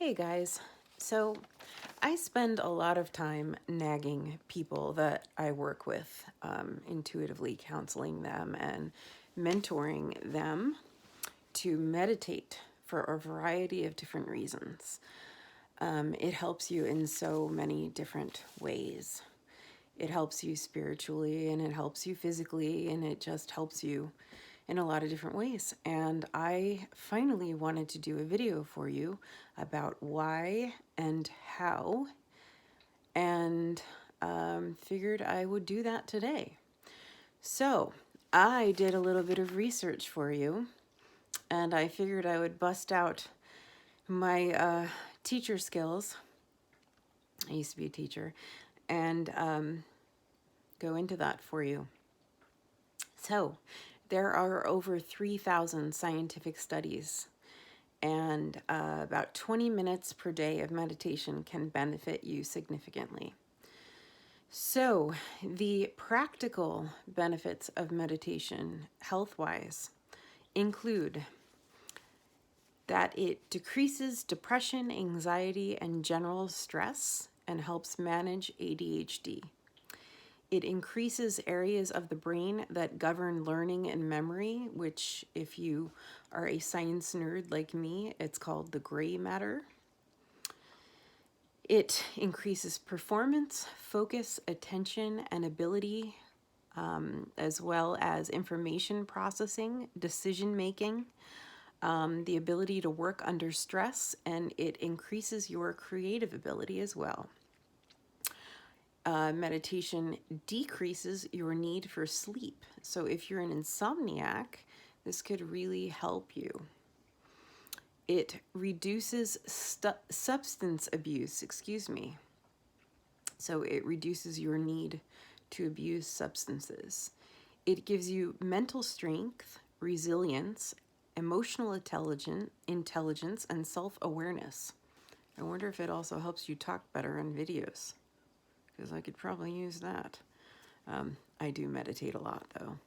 Hey guys, so I spend a lot of time nagging people that I work with, intuitively counseling them and mentoring them to meditate for a variety of different reasons. It helps you in so many different ways. It helps you spiritually and it helps you physically and it just helps you in a lot of different ways. And I finally wanted to do a video for you about why and how, and figured I would do that today. So I did a little bit of research for you, and I figured I would bust out my teacher skills. I used to be a teacher, and go into that for you. So there are over 3,000 scientific studies, and about 20 minutes per day of meditation can benefit you significantly. So the practical benefits of meditation, health-wise, include that it decreases depression, anxiety, and general stress and helps manage ADHD. It increases areas of the brain that govern learning and memory, which, if you are a science nerd like me, it's called the gray matter. It increases performance, focus, attention, and ability, as well as information processing, decision making, the ability to work under stress, and it increases your creative ability as well. Meditation decreases your need for sleep. So if you're an insomniac, this could really help you. It reduces substance abuse, So it reduces your need to abuse substances. It gives you mental strength, resilience, emotional intelligence, and self-awareness. I wonder if it also helps you talk better in videos, because I could probably use that. I do meditate a lot, though.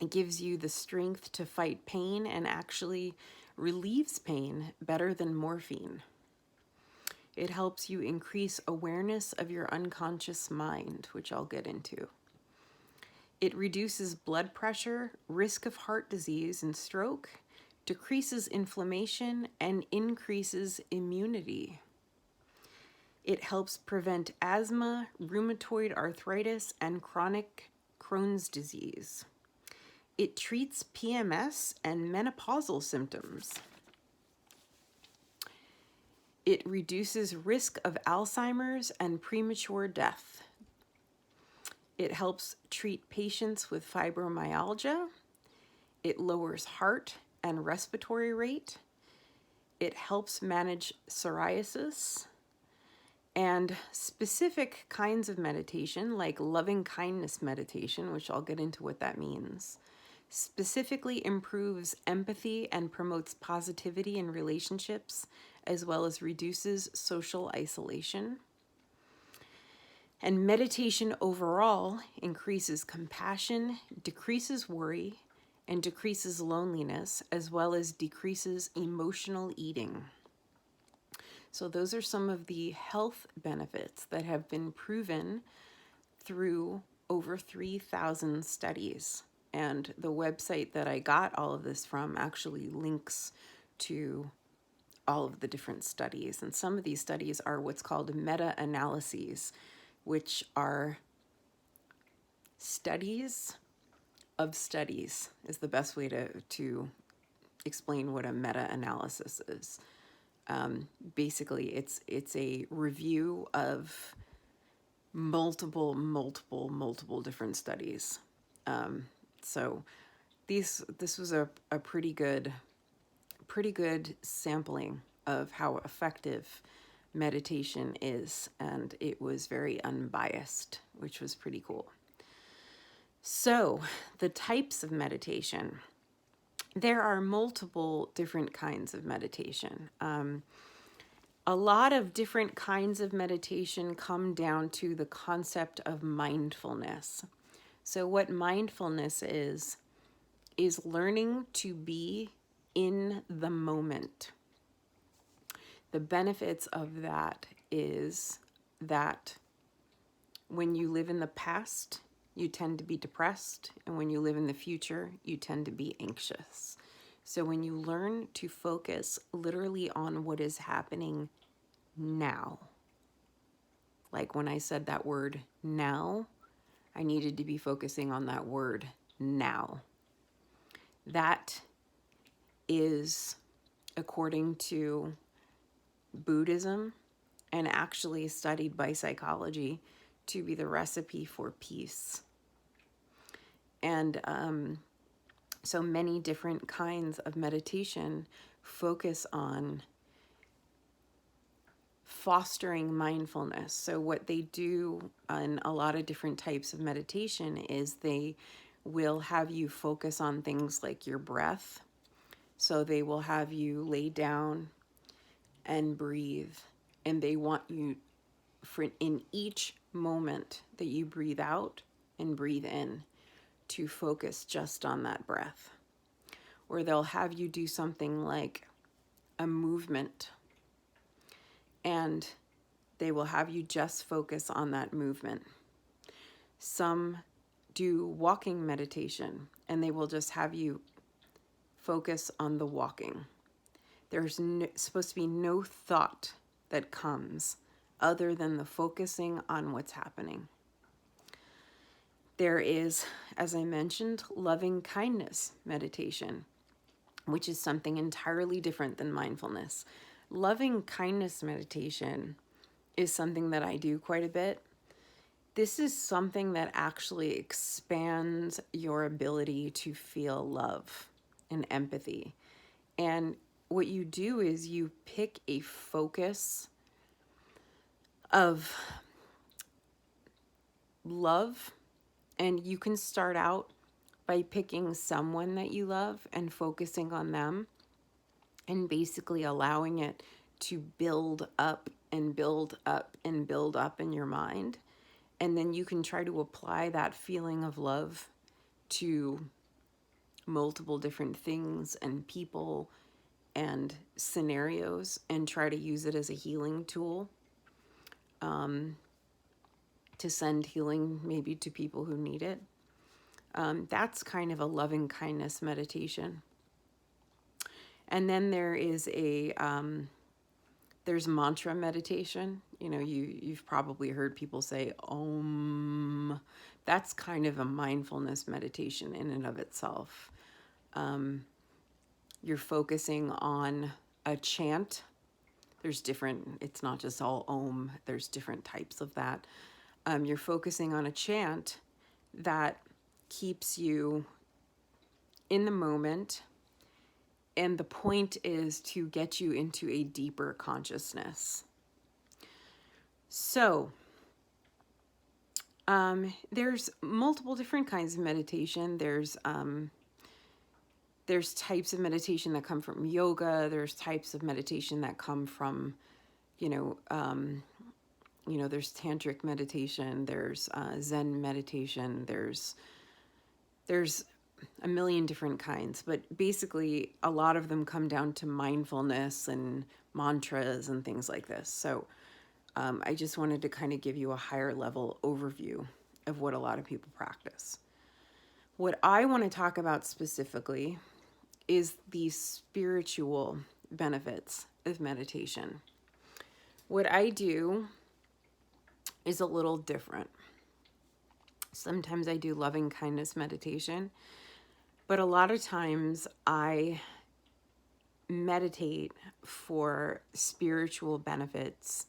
It gives you the strength to fight pain and actually relieves pain better than morphine. It helps you increase awareness of your unconscious mind, which I'll get into. It reduces blood pressure, risk of heart disease and stroke, decreases inflammation, and increases immunity. It helps prevent asthma, rheumatoid arthritis, and chronic Crohn's disease. It treats PMS and menopausal symptoms. It reduces risk of Alzheimer's and premature death. It helps treat patients with fibromyalgia. It lowers heart and respiratory rate. It helps manage psoriasis. And specific kinds of meditation, like loving kindness meditation, which I'll get into what that means, specifically improves empathy and promotes positivity in relationships, as well as reduces social isolation. And meditation overall increases compassion, decreases worry, and decreases loneliness, as well as decreases emotional eating. So those are some of the health benefits that have been proven through over 3,000 studies. And the website that I got all of this from actually links to all of the different studies. And some of these studies are what's called meta-analyses, which are studies of studies, is the best way to explain what a meta-analysis is. Basically, it's a review of multiple different studies. So this was a pretty good sampling of how effective meditation is, and it was very unbiased, which was pretty cool. So the types of meditation. There are multiple different kinds of meditation. A lot of different kinds of meditation come down to the concept of mindfulness. So what mindfulness is learning to be in the moment. The benefits of that is that when you live in the past, you tend to be depressed, and when you live in the future, you tend to be anxious. So when you learn to focus literally on what is happening now, like when I said that word now, I needed to be focusing on that word now. That is, according to Buddhism and actually studied by psychology, to be the recipe for peace. And so many different kinds of meditation focus on fostering mindfulness. So what they do on a lot of different types of meditation is they will have you focus on things like your breath. So they will have you lay down and breathe, and they want you in each moment that you breathe out and breathe in to focus just on that breath. Or they'll have you do something like a movement, and they will have you just focus on that movement. Some do walking meditation, and they will just have you focus on the walking. There's supposed to be no thought that comes other than the focusing on what's happening. There is, as I mentioned, loving kindness meditation, which is something entirely different than mindfulness. Loving kindness meditation is something that I do quite a bit. This is something that actually expands your ability to feel love and empathy. And what you do is you pick a focus of love, and you can start out by picking someone that you love and focusing on them, and basically allowing it to build up and build up and build up in your mind. And then you can try to apply that feeling of love to multiple different things and people and scenarios, and try to use it as a healing tool, to send healing maybe to people who need it. That's kind of a loving kindness meditation. And then there is there's mantra meditation. You know, you've probably heard people say Om. That's kind of a mindfulness meditation in and of itself. You're focusing on a chant. There's different, it's not just all Om, there's different types of that. You're focusing on a chant that keeps you in the moment, and the point is to get you into a deeper consciousness. So, there's multiple different kinds of meditation. There's types of meditation that come from yoga. There's types of meditation that come from, there's tantric meditation. There's Zen meditation. There's a million different kinds, but basically a lot of them come down to mindfulness and mantras and things like this. So I just wanted to kind of give you a higher level overview of what a lot of people practice. What I want to talk about specifically is the spiritual benefits of meditation. What I do is a little different. Sometimes I do loving kindness meditation, but a lot of times I meditate for spiritual benefits,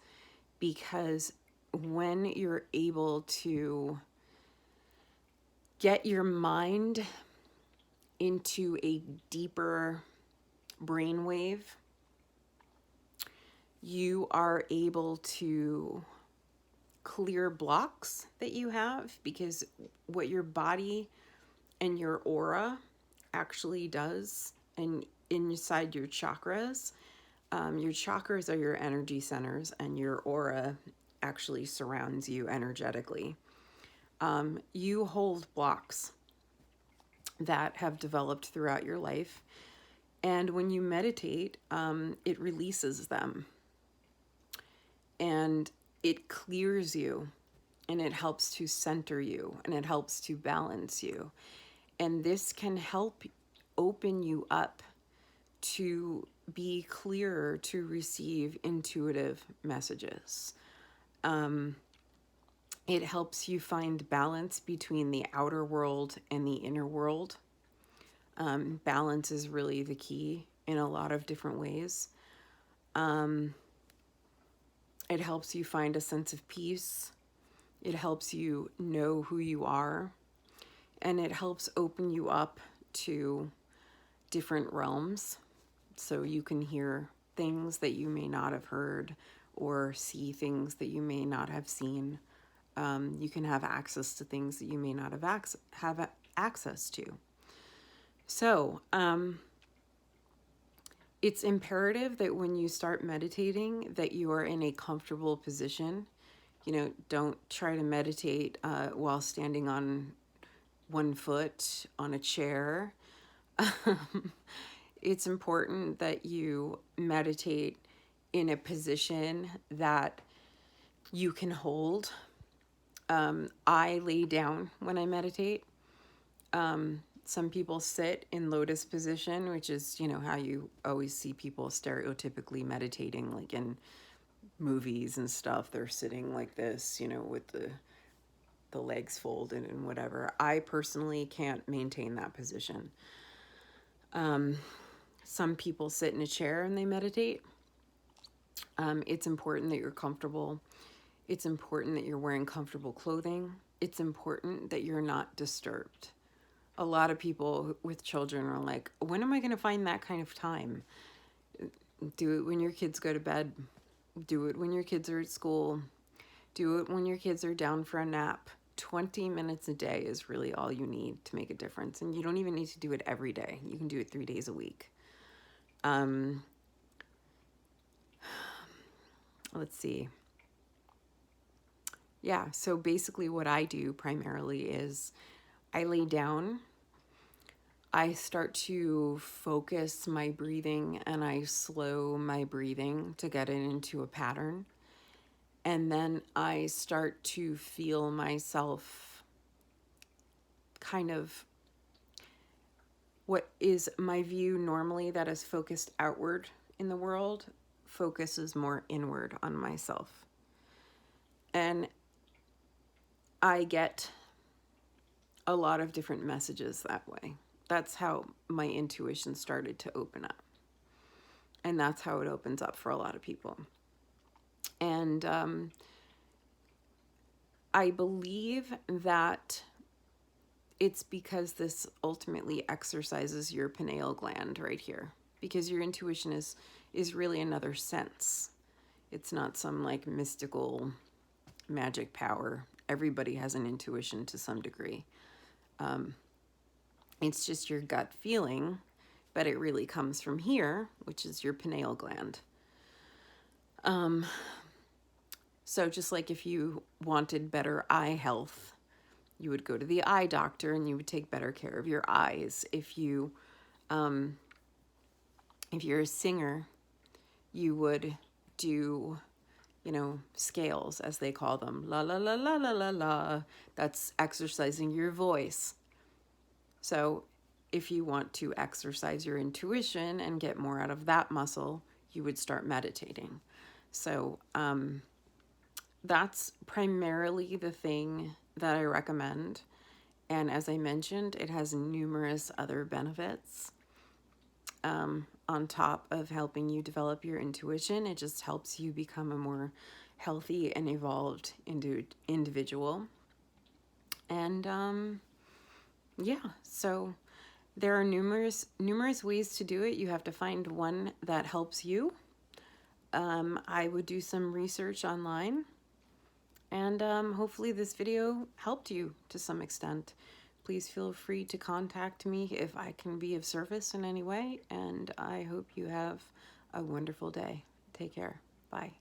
because when you're able to get your mind into a deeper brainwave, you are able to clear blocks that you have, because what your body and your aura actually does, and inside your chakras are your energy centers, and your aura actually surrounds you energetically. You hold blocks that have developed throughout your life, And when you meditate, it releases them, and it clears you, and it helps to center you, and it helps to balance you. And this can help open you up to be clearer to receive intuitive messages. It helps you find balance between the outer world and the inner world. Balance is really the key in a lot of different ways. It helps you find a sense of peace. It helps you know who you are. And it helps open you up to different realms, so you can hear things that you may not have heard, or see things that you may not have seen. You can have access to things that you may not have access to. So it's imperative that when you start meditating, that you are in a comfortable position. Don't try to meditate while standing on one foot on a chair. It's important that you meditate in a position that you can hold. I lay down when I meditate. Some people sit in lotus position, which is, how you always see people stereotypically meditating, like in movies and stuff. They're sitting like this, with the legs folded and whatever. I personally can't maintain that position. Some people sit in a chair and they meditate. It's important that you're comfortable. It's important that you're wearing comfortable clothing. It's important that you're not disturbed. A lot of people with children are like, when am I going to find that kind of time? Do it when your kids go to bed. Do it when your kids are at school. Do it when your kids are down for a nap. 20 minutes a day is really all you need to make a difference. And you don't even need to do it every day. You can do it 3 days a week. Let's see. Yeah, so basically what I do primarily is I lay down, I start to focus my breathing, and I slow my breathing to get it into a pattern. And then I start to feel myself kind of, what is my view normally that is focused outward in the world, focuses more inward on myself. And I get a lot of different messages that way. That's how my intuition started to open up. And that's how it opens up for a lot of people. And I believe that it's because this ultimately exercises your pineal gland right here. Because your intuition is really another sense. It's not some like mystical magic power. Everybody has an intuition to some degree. It's just your gut feeling, but it really comes from here, which is your pineal gland. So just like if you wanted better eye health, you would go to the eye doctor and you would take better care of your eyes. If you're a singer, you would do, scales, as they call them. La, la, la, la, la, la, la. That's exercising your voice. So if you want to exercise your intuition and get more out of that muscle, you would start meditating. So that's primarily the thing that I recommend. And as I mentioned, it has numerous other benefits. On top of helping you develop your intuition, it just helps you become a more healthy and evolved individual. And so there are numerous ways to do it. You have to find one that helps you. I would do some research online, and hopefully this video helped you to some extent. Please feel free to contact me if I can be of service in any way, and I hope you have a wonderful day. Take care. Bye.